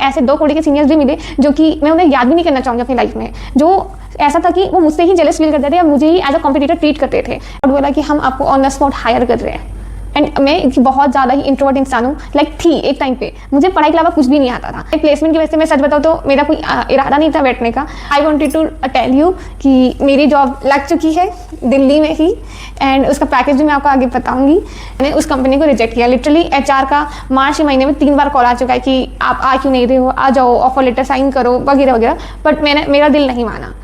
ऐसे 2 करोड़ के सीनियर्स भी मिले जो कि मैं उन्हें याद भी नहीं करना चाहूँगी अपनी लाइफ में, जो ऐसा था कि वो मुझसे ही जेलस फील करते थे या मुझे ही एज अ कॉम्पिटिटर ट्रीट करते थे और बोला कि हम आपको ऑन द स्पॉट हायर कर रहे हैं। एंड मैं बहुत ज़्यादा ही इंट्रोवर्ट इंसान हूँ, थी एक टाइम पे मुझे पढ़ाई के अलावा कुछ भी नहीं आता था। प्लेसमेंट की वजह से मैं सच बताऊँ तो मेरा कोई इरादा नहीं था बैठने का। I wanted to tell you कि मेरी जॉब लग चुकी है दिल्ली में ही, एंड उसका पैकेज भी मैं आपको आगे बताऊंगी। मैंने उस कंपनी को रिजेक्ट किया। लिटरली HR का मार्च के महीने में 3 बार कॉल आ चुका है कि आप आ क्यों नहीं रहे हो, आ जाओ, ऑफर लेटर साइन करो वगैरह वगैरह, बट मेरा दिल नहीं माना।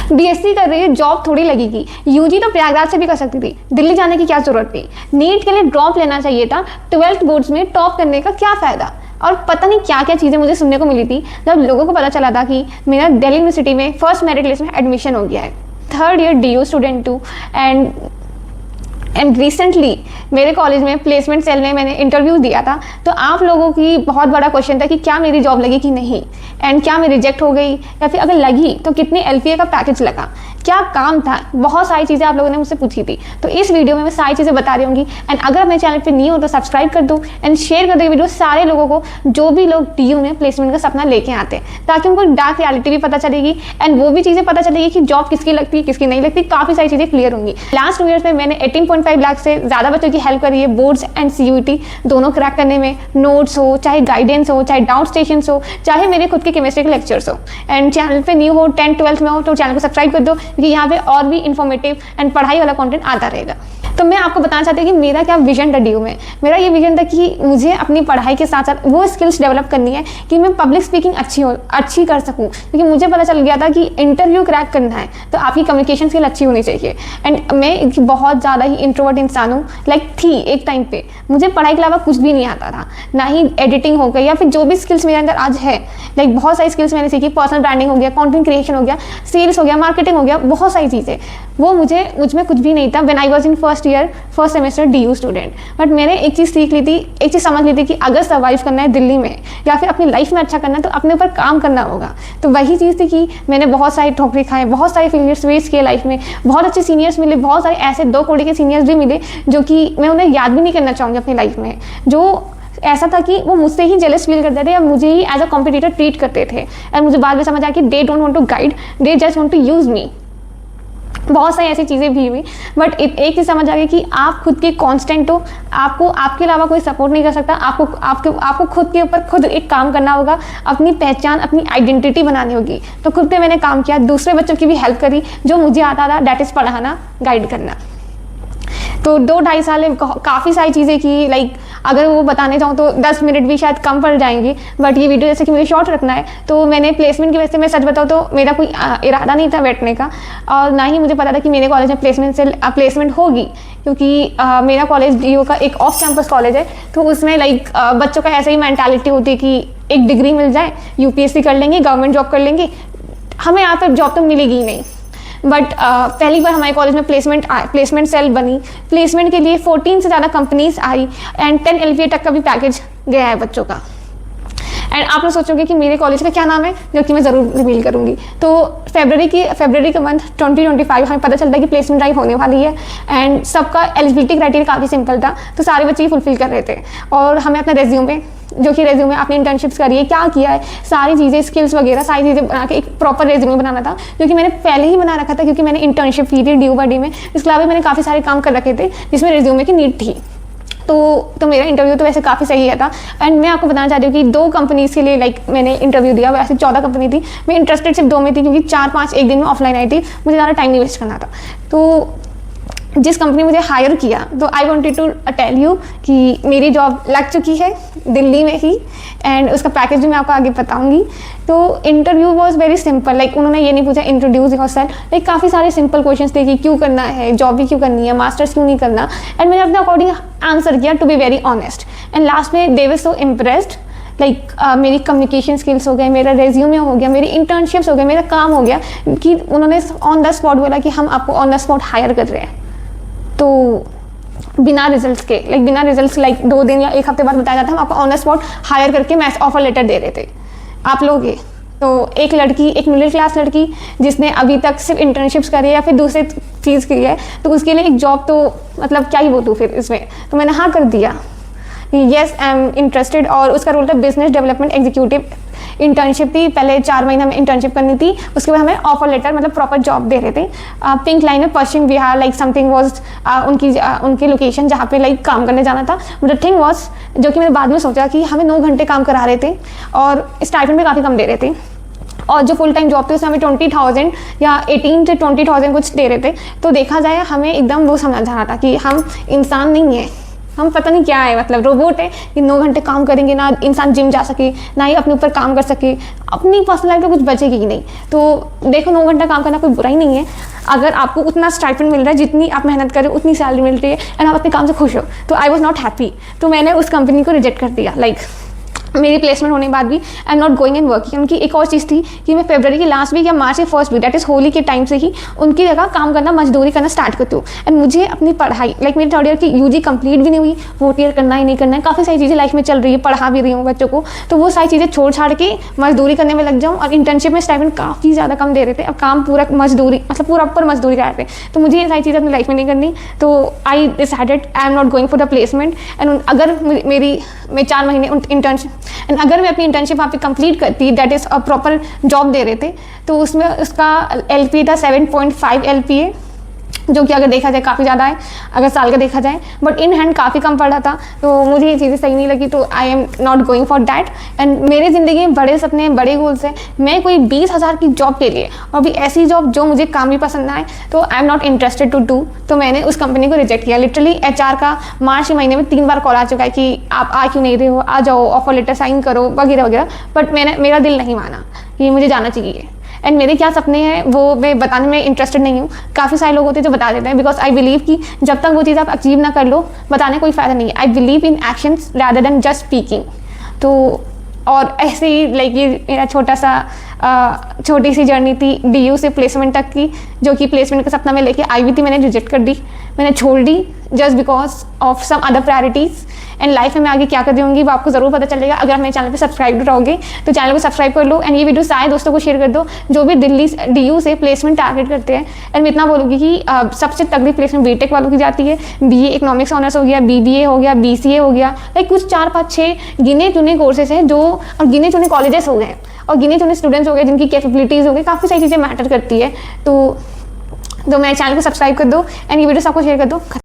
BSc कर रही है, जॉब थोड़ी लगेगी। UG तो प्रयागराज से भी कर सकती थी, दिल्ली जाने की क्या जरूरत थी। नीट के लिए ड्रॉप लेना चाहिए था, 12th बोर्ड्स में टॉप करने का क्या फायदा। और पता नहीं क्या क्या चीज़ें मुझे सुनने को मिली थी जब लोगों को पता चला था कि मेरा दिल्ली यूनिवर्सिटी में फर्स्ट मेरिट लिस्ट में एडमिशन हो गया है। 3rd ईयर DU स्टूडेंट हूँ एंड रिसेंटली मेरे कॉलेज में प्लेसमेंट सेल में मैंने इंटरव्यू दिया था। तो आप लोगों की बहुत बड़ा क्वेश्चन था कि क्या मेरी जॉब लगी कि नहीं, एंड क्या मैं रिजेक्ट हो गई, या फिर अगर लगी तो कितने LPA का पैकेज लगा, क्या काम था, बहुत सारी चीज़ें आप लोगों ने मुझसे पूछी थी। तो इस वीडियो में मैं सारी चीज़ें बता रही होंगी। एंड अगर मेरे चैनल पे न्यू हो तो सब्सक्राइब कर दो एंड शेयर कर दो ये वीडियो सारे लोगों को जो भी लोग DU में प्लेसमेंट का सपना लेके आते हैं, ताकि उनको डार्क रियलिटी भी पता चलेगी एंड वो भी चीज़ें पता चलेगी कि जॉब किसकी लगती है किसकी नहीं लगती। काफ़ी सारी चीज़ें क्लियर होंगी। लास्ट 2 ईयर्स में मैंने 18.5 लाख से ज़्यादा बच्चों की हेल्प करी है, बोर्ड्स एंड CUET दोनों क्रैक करने में। नोट्स हो, चाहे गाइडेंस हो, चाहे डाउट स्टेशन हो, चाहे मेरे खुद के केमिस्ट्री के लेक्चर्स हो। एंड चैनल पे न्यू हो, 10th 12th में हो तो चैनल को सब्सक्राइब कर दो, क्योंकि यहाँ पे और भी इंफॉर्मेटिव एंड पढ़ाई वाला कंटेंट आता रहेगा। तो मैं आपको बताना चाहती हूँ कि मेरा क्या विजन था DU में। मेरा ये विजन था कि मुझे अपनी पढ़ाई के साथ साथ वो स्किल्स डेवलप करनी है कि मैं पब्लिक स्पीकिंग अच्छी कर सकूँ, क्योंकि मुझे पता चल गया था कि इंटरव्यू क्रैक करना है तो आपकी कम्युनिकेशन स्किल अच्छी होनी चाहिए। एंड मैं बहुत ज़्यादा ही इंट्रोवर्ट इंसान हूँ, थी एक टाइम पे मुझे पढ़ाई के अलावा कुछ भी नहीं आता था, ना ही एडिटिंग हो गई या फिर जो भी स्किल्स मेरे अंदर आज है। बहुत सारी स्किल्स मैंने सीखी, पर्सनल ब्रांडिंग हो गया, कंटेंट क्रिएशन हो गया, सेल्स हो गया, मार्केटिंग हो गया, बहुत सारी चीज़ें। वो मुझ में कुछ भी नहीं था when I was in first semester DU student. But मैंने एक चीज़ सीख ली थी, एक चीज़ समझ ली थी कि अगर सर्वाइव करना है दिल्ली में या फिर अपनी लाइफ में अच्छा करना है तो अपने ऊपर काम करना होगा। तो वही चीज़ थी कि मैंने बहुत सारी ठोकरें खाए, बहुत सारे फेलियर्स फेस किए लाइफ में, बहुत अच्छे सीनियर्स मिले, बहुत सारे ऐसे 2 करोड़ के सीनियर्स भी मिले जो कि मैं उन्हें याद भी नहीं करना चाहूँगी अपनी लाइफ में, जो ऐसा था कि वो मुझसे ही जेलस फील करते थे या मुझे ही एज अ कॉम्पिटिटर ट्रीट करते थे। और मुझे बाद में समझ आया कि they don't want to guide, they just want to use me. बहुत सारी ऐसी चीज़ें भी हुई, बट एक चीज़ समझ आ गई कि आप खुद के कांस्टेंट हो, आपको आपके अलावा कोई सपोर्ट नहीं कर सकता। आपको खुद के ऊपर खुद एक काम करना होगा, अपनी पहचान, अपनी आइडेंटिटी बनानी होगी। तो खुद पे मैंने काम किया, दूसरे बच्चों की भी हेल्प करी, जो मुझे आता था, दैट इज़ पढ़ाना, गाइड करना। तो 2-2.5 साल में काफ़ी सारी चीज़ें की, अगर वो बताने जाऊँ तो 10 मिनट भी शायद कम पड़ जाएंगे, बट ये वीडियो जैसे कि मुझे शॉर्ट रखना है तो मैंने प्लेसमेंट की वजह से, मैं सच बताऊँ तो मेरा कोई इरादा नहीं था बैठने का, और ना ही मुझे पता था कि मेरे कॉलेज में प्लेसमेंट होगी, क्योंकि मेरा कॉलेज DU का एक ऑफ कैंपस कॉलेज है। तो उसमें बच्चों का ऐसे ही मैंटालिटी होती है कि एक डिग्री मिल जाए, UPSC कर लेंगे, गवर्नमेंट जॉब कर लेंगे, हमें यहाँ पर जॉब तो मिलेगी ही नहीं। बट पहली बार हमारे कॉलेज में प्लेसमेंट सेल बनी, प्लेसमेंट के लिए 14 से ज़्यादा कंपनीज आई एंड 10 LPA तक का भी पैकेज गया है बच्चों का। एंड आप लोग सोचोगे कि मेरे कॉलेज का क्या नाम है, जो कि मैं ज़रूर रिवील करूँगी। तो फरवरी का मंथ 2025 हमें पता चलता है कि प्लेसमेंट ड्राइव होने वाली है, एंड सबका एलिजिबिलिटी क्राइटेरिया काफ़ी सिंपल था, तो सारे बच्चे ही फुलफिल कर रहे थे। और हमें अपना रेज्यूमे आपने इंटर्नशिप्स करी है, क्या किया है, सारी चीज़ें, स्किल्स वगैरह सारी चीज़ें बना के एक प्रॉपर रेज्यूमे बनाना था, जो कि मैंने पहले ही बना रखा था, क्योंकि मैंने इंटर्नशिप की थी DU में। इसके अलावा मैंने काफ़ी सारे काम कर रखे थे जिसमें रेज्यूमे की नीड थी। तो मेरा इंटरव्यू तो वैसे काफ़ी सही था। एंड मैं आपको बताना चाहती हूँ कि 2 कंपनीज़ के लिए मैंने इंटरव्यू दिया, वैसे 14 कंपनी थी, मैं इंटरेस्टेड सिर्फ 2 में थी, क्योंकि 4-5 एक दिन में ऑफलाइन आई थी, मुझे ज़्यादा टाइम नहीं वेस्ट करना था। तो जिस कंपनी मुझे हायर किया, तो I wanted to tell you कि मेरी जॉब लग चुकी है दिल्ली में ही, एंड उसका पैकेज भी मैं आपको आगे बताऊंगी। तो इंटरव्यू वॉज वेरी सिंपल, उन्होंने ये नहीं पूछा इंट्रोड्यूस योरसेल्फ, काफ़ी सारे सिंपल क्वेश्चंस थे कि क्यों करना है, जॉब भी क्यों करनी है, मास्टर्स क्यों नहीं करना, एंड मैंने अपने अकॉर्डिंग आंसर किया, to be very honest. And last में दे वर सो इम्प्रेस्ड, मेरी कम्युनिकेशन स्किल्स हो गए, मेरा रेज्यूमे हो गया, मेरी इंटर्नशिप्स हो गए, मेरा काम हो गया, कि उन्होंने ऑन द स्पॉट बोला कि हम आपको ऑन द स्पॉट हायर कर रहे हैं। तो बिना रिजल्ट्स के, बिना रिजल्ट्स 2 दिन या 1 हफ्ते बाद बताया जाता है, हम आपको ऑन द स्पॉट हायर करके मैच ऑफर लेटर दे रहे थे, आप लोगे। तो एक मिडिल क्लास लड़की जिसने अभी तक सिर्फ इंटर्नशिप्स करी है या फिर दूसरे चीज़ की है, तो उसके लिए एक जॉब तो क्या ही बोलूँ फिर इसमें। तो मैंने हाँ कर दिया, येस आई एम इंटरेस्टेड, और उसका रोल था बिजनेस डेवलपमेंट एग्जीक्यूटिव इंटर्नशिप थी, पहले 4 महीने हमें इंटर्नशिप करनी थी, उसके बाद हमें ऑफर लेटर मतलब प्रॉपर जॉब दे रहे थे। पिंक लाइन में पश्चिम बिहार लाइक समथिंग वॉज उनकी लोकेशन जहाँ पे लाइक काम करने जाना था। द थिंग वॉज, जो कि मैंने बाद में सोचा कि हमें 9 घंटे काम करा रहे थे और स्टाइपेंड भी काफ़ी कम दे रहे थे, और जो फुल टाइम जॉब थी उसमें हमें 20,000 या 18 से 20,000 कुछ दे रहे थे। तो देखा जाए हमें एकदम वो समझ आ रहा था कि हम इंसान नहीं है, हम पता नहीं क्या है, मतलब रोबोट है कि 9 घंटे काम करेंगे, ना इंसान जिम जा सके, ना ही अपने ऊपर काम कर सके, अपनी पर्सनल लाइफ में कुछ बचेगी ही नहीं। तो देखो 9 घंटा काम करना कोई बुरा ही नहीं है, अगर आपको उतना स्टाइपेंड मिल रहा है, जितनी आप मेहनत करें उतनी सैलरी मिल रही है एंड आप अपने काम से खुश हो। तो आई वॉज नॉट हैप्पी, तो मैंने उस कंपनी को रिजेक्ट कर दिया। लाइक मेरी प्लेसमेंट होने के बाद भी आई am not going and working. उनकी एक और चीज़ थी कि मैं फरवरी की लास्ट वीक या मार्च के first week, that is Holi के टाइम से ही उनकी जगह काम करना, मजदूरी करना स्टार्ट करती हूँ। एंड मुझे अपनी पढ़ाई लाइक मेरी 3rd ईयर की यूजी कंप्लीट भी नहीं हुई, 4th ईयर करना ही नहीं करना है, काफ़ी सारी चीज़ें लाइफ में चल रही है, पढ़ा भी रही हूँ बच्चों को, तो वो सारी चीज़ें छोड़ छाड़ के मजदूरी करने में लग जाऊँ। और इंटर्नशिप में स्टाइपेंड काफ़ी ज़्यादा कम दे रहे थे, अब काम पूरा मजदूरी मतलब पूरा ऊपर मजदूरी कर रहे थे, तो मुझे ये सारी चीज़ें अपनी लाइफ में नहीं करनी। तो I decided I am not going for the placement. And अगर मैं 4 महीने इंटर्नशिप एंड अगर मैं अपनी इंटर्नशिप वहाँ पे कंप्लीट करती, that is a proper job दे रहे थे, तो उसमें उसका LPA था 7.5 LPA, जो कि अगर देखा जाए काफ़ी ज़्यादा है अगर साल का देखा जाए, बट इन हैंड काफ़ी कम पड़ रहा था। तो मुझे ये चीज़ें सही नहीं लगी, तो I am not going for that. And मेरे ज़िंदगी में बड़े सपने, बड़े गोल्स हैं। मैं कोई 20,000 की जॉब के लिए, और भी ऐसी जॉब जो मुझे काम भी पसंद ना आए, तो I am not interested to do. तो मैंने उस कंपनी को रिजेक्ट किया। लिटरली HR का मार्च के महीने में 3 बार कॉल आ चुका है कि आप आ क्यों नहीं रहे हो, आ जाओ, ऑफर लेटर साइन करो वगैरह वगैरह, बट मेरा दिल नहीं माना कि मुझे जाना चाहिए। एंड मेरे क्या सपने हैं वो मैं बताने में इंटरेस्टेड नहीं हूँ। काफ़ी सारे लोग होते हैं जो बता देते हैं, बिकॉज आई बिलीव कि जब तक वो चीज़ आप अचीव ना कर लो, बताने कोई फ़ायदा नहीं है। I believe in actions rather than just speaking. तो और ऐसे ही लाइक ये मेरा छोटी सी जर्नी थी DU से प्लेसमेंट तक की, जो कि प्लेसमेंट का सपना मैं लेके आई हुई थी, मैंने रिजेक्ट कर दी, मैंने छोड़ दी just because of some other priorities. And life में मैं आगे क्या कर रही होंगी वो आपको ज़रूर पता चलेगा अगर आप मेरे चैनल पे सब्सक्राइब रहोगे, तो चैनल को सब्सक्राइब कर लो। एंड ये वीडियो सारे दोस्तों को शेयर कर दो जो भी दिल्ली DU से प्लेसमेंट टारगेट करते हैं। एंड मैं इतना बोलूँगी कि सबसे तगड़ी प्लेसमेंट BTech वालों की जाती है, BA इकोनॉमिक्स ऑनर्स हो गया, BBA हो गया, BCA हो गया, लाइक कुछ 4, 5, 6 गिने चुने कोर्सेज हैं जो, और गिने चुने कॉलेजेस हो गए और गिने चुने स्टूडेंट्स हो गए जिनकी कैपेबिलिटीज़ हो गई, काफ़ी सारी चीज़ें मैटर करती है। तो मेरे चैनल को सब्सक्राइब कर दो एंड ये वीडियो सबको शेयर कर दो।